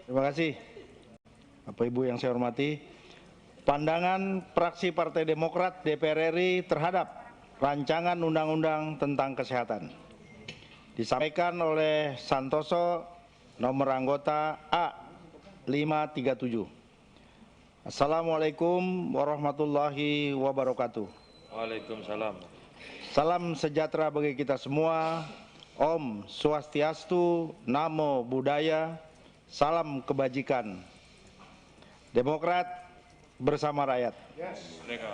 Terima kasih, Bapak Ibu yang saya hormati. Pandangan fraksi Partai Demokrat DPR RI terhadap rancangan undang-undang tentang kesehatan disampaikan oleh Santoso, nomor anggota A537. Assalamualaikum warahmatullahi wabarakatuh. Waalaikumsalam. Salam sejahtera bagi kita semua. Om Swastiastu, Namo Buddhaya, salam kebajikan. Demokrat bersama rakyat. Merdeka.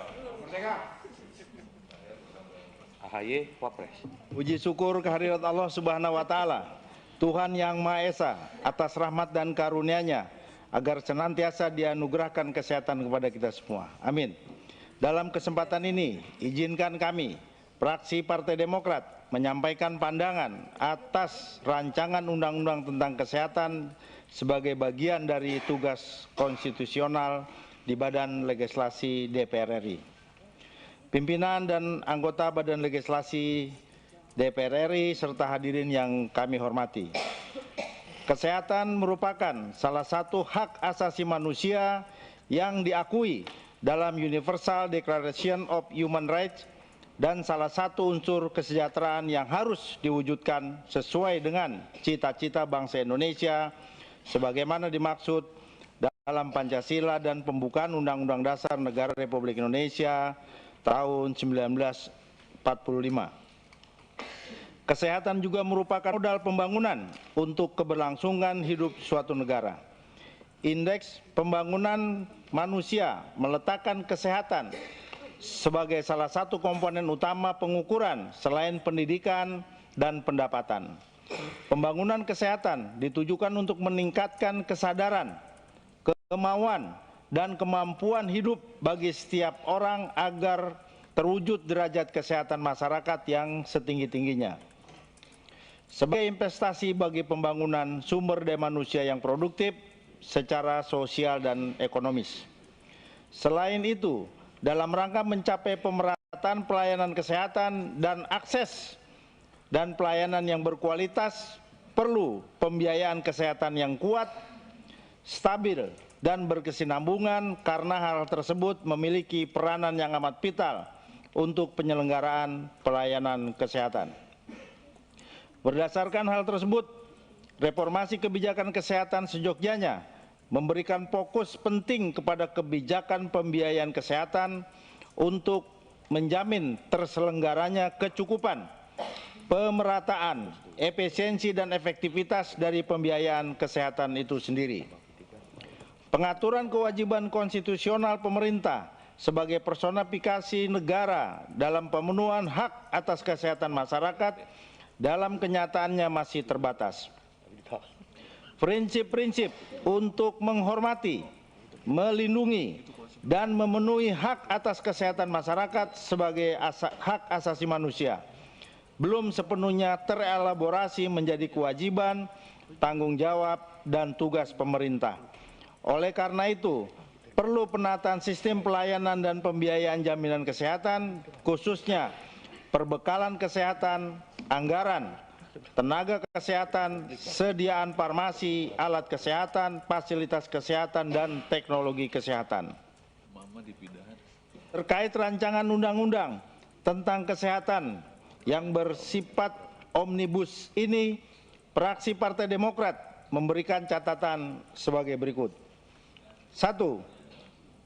AHY Wapres. Puji syukur kehadirat Allah Subhanahu wa Ta'ala, Tuhan Yang Maha Esa, atas rahmat dan karunia-Nya, agar senantiasa dianugerahkan kesehatan kepada kita semua. Amin. Dalam kesempatan ini, izinkan kami, fraksi Partai Demokrat, menyampaikan pandangan atas rancangan undang-undang tentang kesehatan sebagai bagian dari tugas konstitusional di Badan Legislasi DPR RI. Pimpinan dan anggota Badan Legislasi DPR RI serta hadirin yang kami hormati. Kesehatan merupakan salah satu hak asasi manusia yang diakui dalam Universal Declaration of Human Rights dan salah satu unsur kesejahteraan yang harus diwujudkan sesuai dengan cita-cita bangsa Indonesia sebagaimana dimaksud dalam Pancasila dan pembukaan Undang-Undang Dasar Negara Republik Indonesia tahun 1945. Kesehatan juga merupakan modal pembangunan untuk keberlangsungan hidup suatu negara. Indeks pembangunan manusia meletakkan kesehatan sebagai salah satu komponen utama pengukuran selain pendidikan dan pendapatan. Pembangunan kesehatan ditujukan untuk meningkatkan kesadaran, kemauan, dan kemampuan hidup bagi setiap orang agar terwujud derajat kesehatan masyarakat yang setinggi-tingginya. Sebagai investasi bagi pembangunan sumber daya manusia yang produktif secara sosial dan ekonomis. Selain itu, dalam rangka mencapai pemerataan pelayanan kesehatan dan akses dan pelayanan yang berkualitas, perlu pembiayaan kesehatan yang kuat, stabil, dan berkesinambungan karena hal tersebut memiliki peranan yang amat vital untuk penyelenggaraan pelayanan kesehatan. Berdasarkan hal tersebut, reformasi kebijakan kesehatan seyogyanya memberikan fokus penting kepada kebijakan pembiayaan kesehatan untuk menjamin terselenggaranya kecukupan, pemerataan, efisiensi dan efektivitas dari pembiayaan kesehatan itu sendiri. Pengaturan kewajiban konstitusional pemerintah sebagai personifikasi negara dalam pemenuhan hak atas kesehatan masyarakat dalam kenyataannya masih terbatas. Prinsip-prinsip untuk menghormati, melindungi, dan memenuhi hak atas kesehatan masyarakat sebagai hak asasi manusia belum sepenuhnya terelaborasi menjadi kewajiban, tanggung jawab, dan tugas pemerintah. Oleh karena itu, perlu penataan sistem pelayanan dan pembiayaan jaminan kesehatan, khususnya perbekalan kesehatan, anggaran, tenaga kesehatan, sediaan farmasi, alat kesehatan, fasilitas kesehatan, dan teknologi kesehatan. Terkait rancangan undang-undang tentang kesehatan yang bersifat omnibus ini, fraksi Partai Demokrat memberikan catatan sebagai berikut. 1.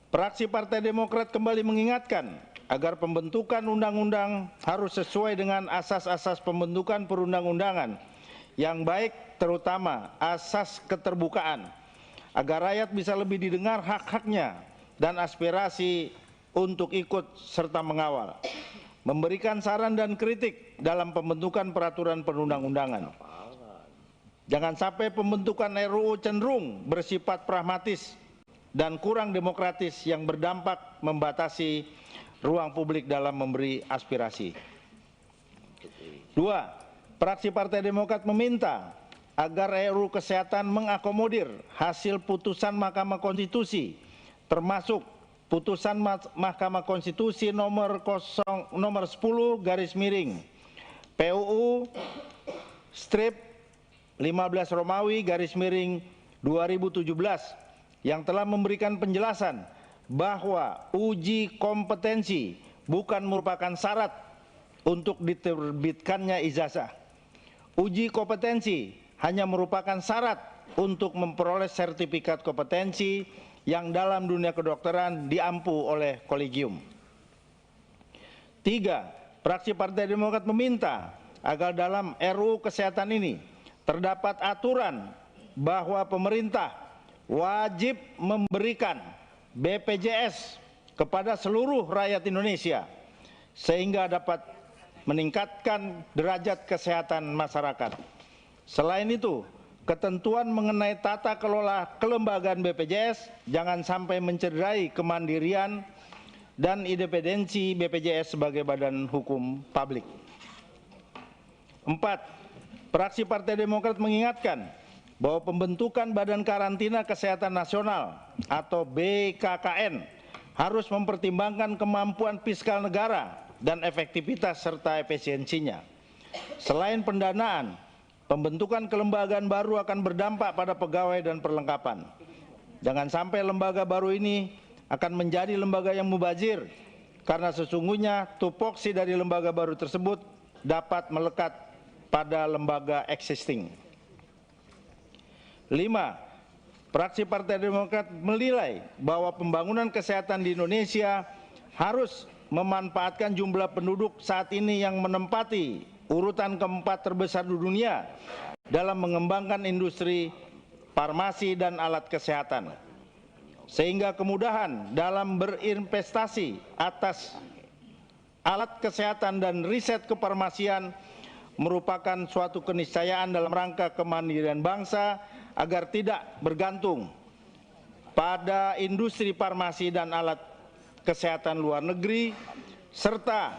Fraksi Partai Demokrat kembali mengingatkan agar pembentukan undang-undang harus sesuai dengan asas-asas pembentukan perundang-undangan yang baik, terutama asas keterbukaan, agar rakyat bisa lebih didengar hak-haknya dan aspirasi untuk ikut serta mengawal, memberikan saran dan kritik dalam pembentukan peraturan perundang-undangan. Jangan sampai pembentukan RUU cenderung bersifat pragmatis dan kurang demokratis yang berdampak membatasi ruang publik dalam memberi aspirasi. 2. Fraksi Partai Demokrat meminta agar RUU Kesehatan mengakomodir hasil putusan Mahkamah Konstitusi, termasuk putusan Mahkamah Konstitusi nomor 10 garis miring PUU strip 15 Romawi garis miring 2017 yang telah memberikan penjelasan bahwa uji kompetensi bukan merupakan syarat untuk diterbitkannya ijazah. Uji kompetensi hanya merupakan syarat untuk memperoleh sertifikat kompetensi yang dalam dunia kedokteran diampu oleh kolegium. 3. Fraksi Partai Demokrat meminta agar dalam RUU Kesehatan ini terdapat aturan bahwa pemerintah wajib memberikan BPJS kepada seluruh rakyat Indonesia sehingga dapat meningkatkan derajat kesehatan masyarakat. Selain itu, ketentuan mengenai tata kelola kelembagaan BPJS jangan sampai mencederai kemandirian dan independensi BPJS sebagai badan hukum publik. 4. Fraksi Partai Demokrat mengingatkan bahwa pembentukan Badan Karantina Kesehatan Nasional atau BKKN harus mempertimbangkan kemampuan fiskal negara dan efektivitas serta efisiensinya. Selain pendanaan, pembentukan kelembagaan baru akan berdampak pada pegawai dan perlengkapan. Jangan sampai lembaga baru ini akan menjadi lembaga yang mubazir, karena sesungguhnya tupoksi dari lembaga baru tersebut dapat melekat pada lembaga existing. 5. Fraksi Partai Demokrat menilai bahwa pembangunan kesehatan di Indonesia harus memanfaatkan jumlah penduduk saat ini yang menempati urutan keempat terbesar di dunia dalam mengembangkan industri farmasi dan alat kesehatan, sehingga kemudahan dalam berinvestasi atas alat kesehatan dan riset kefarmasian merupakan suatu keniscayaan dalam rangka kemandirian bangsa agar tidak bergantung pada industri farmasi dan alat kesehatan luar negeri, serta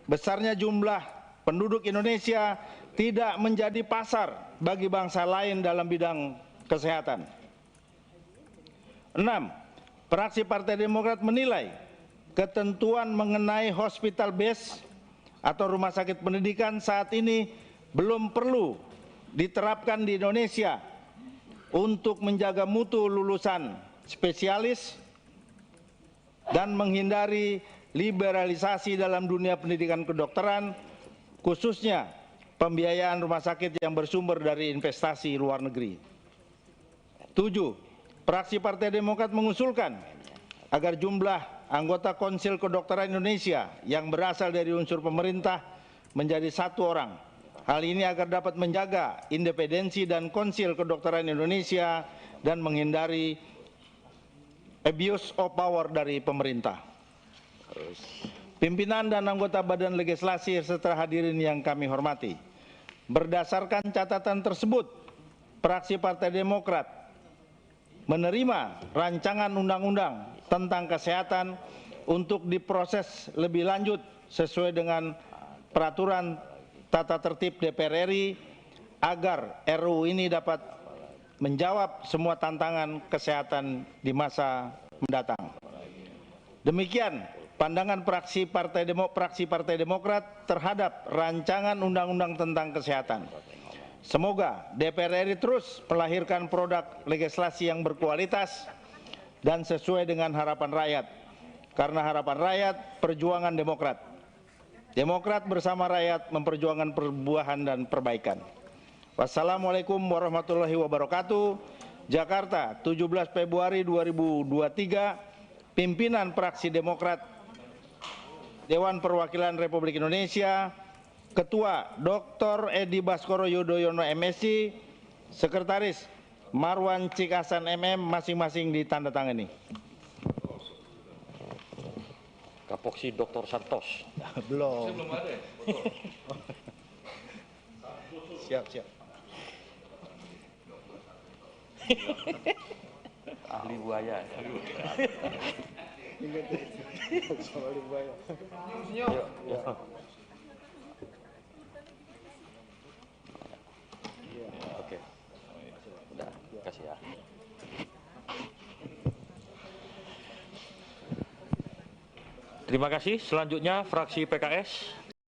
besarnya jumlah penduduk Indonesia tidak menjadi pasar bagi bangsa lain dalam bidang kesehatan. 6. Fraksi Partai Demokrat menilai ketentuan mengenai hospital base atau rumah sakit pendidikan saat ini belum perlu diterapkan di Indonesia untuk menjaga mutu lulusan spesialis dan menghindari liberalisasi dalam dunia pendidikan kedokteran, khususnya pembiayaan rumah sakit yang bersumber dari investasi luar negeri. 7. Fraksi Partai Demokrat mengusulkan agar jumlah anggota Konsil Kedokteran Indonesia yang berasal dari unsur pemerintah menjadi 1 orang. Hal ini agar dapat menjaga independensi dan Konsil Kedokteran Indonesia dan menghindari abuse of power dari pemerintah. Pimpinan dan anggota Badan Legislasi serta hadirin yang kami hormati, berdasarkan catatan tersebut, fraksi Partai Demokrat menerima rancangan undang-undang tentang kesehatan untuk diproses lebih lanjut sesuai dengan peraturan tata tertib DPR RI agar RUU ini dapat menjawab semua tantangan kesehatan di masa mendatang. Demikian pandangan fraksi Partai Demokrat terhadap rancangan undang-undang tentang kesehatan. Semoga DPR RI terus melahirkan produk legislasi yang berkualitas dan sesuai dengan harapan rakyat. Karena harapan rakyat, perjuangan Demokrat. Demokrat bersama rakyat memperjuangkan perubahan dan perbaikan. Wassalamualaikum warahmatullahi wabarakatuh. Jakarta, 17 Februari 2023. Pimpinan fraksi Demokrat Dewan Perwakilan Republik Indonesia, Ketua Dr. Edi Baskoro Yudhoyono MSc, Sekretaris Marwan Cikasan MM, masing-masing ditandatangani. Kapoksi Dr. Santos. Belum. Belum ada ya? Siap. Ahli buaya. Yuk. Oke. Udah, kasih ya. Terima kasih. Selanjutnya fraksi PKS.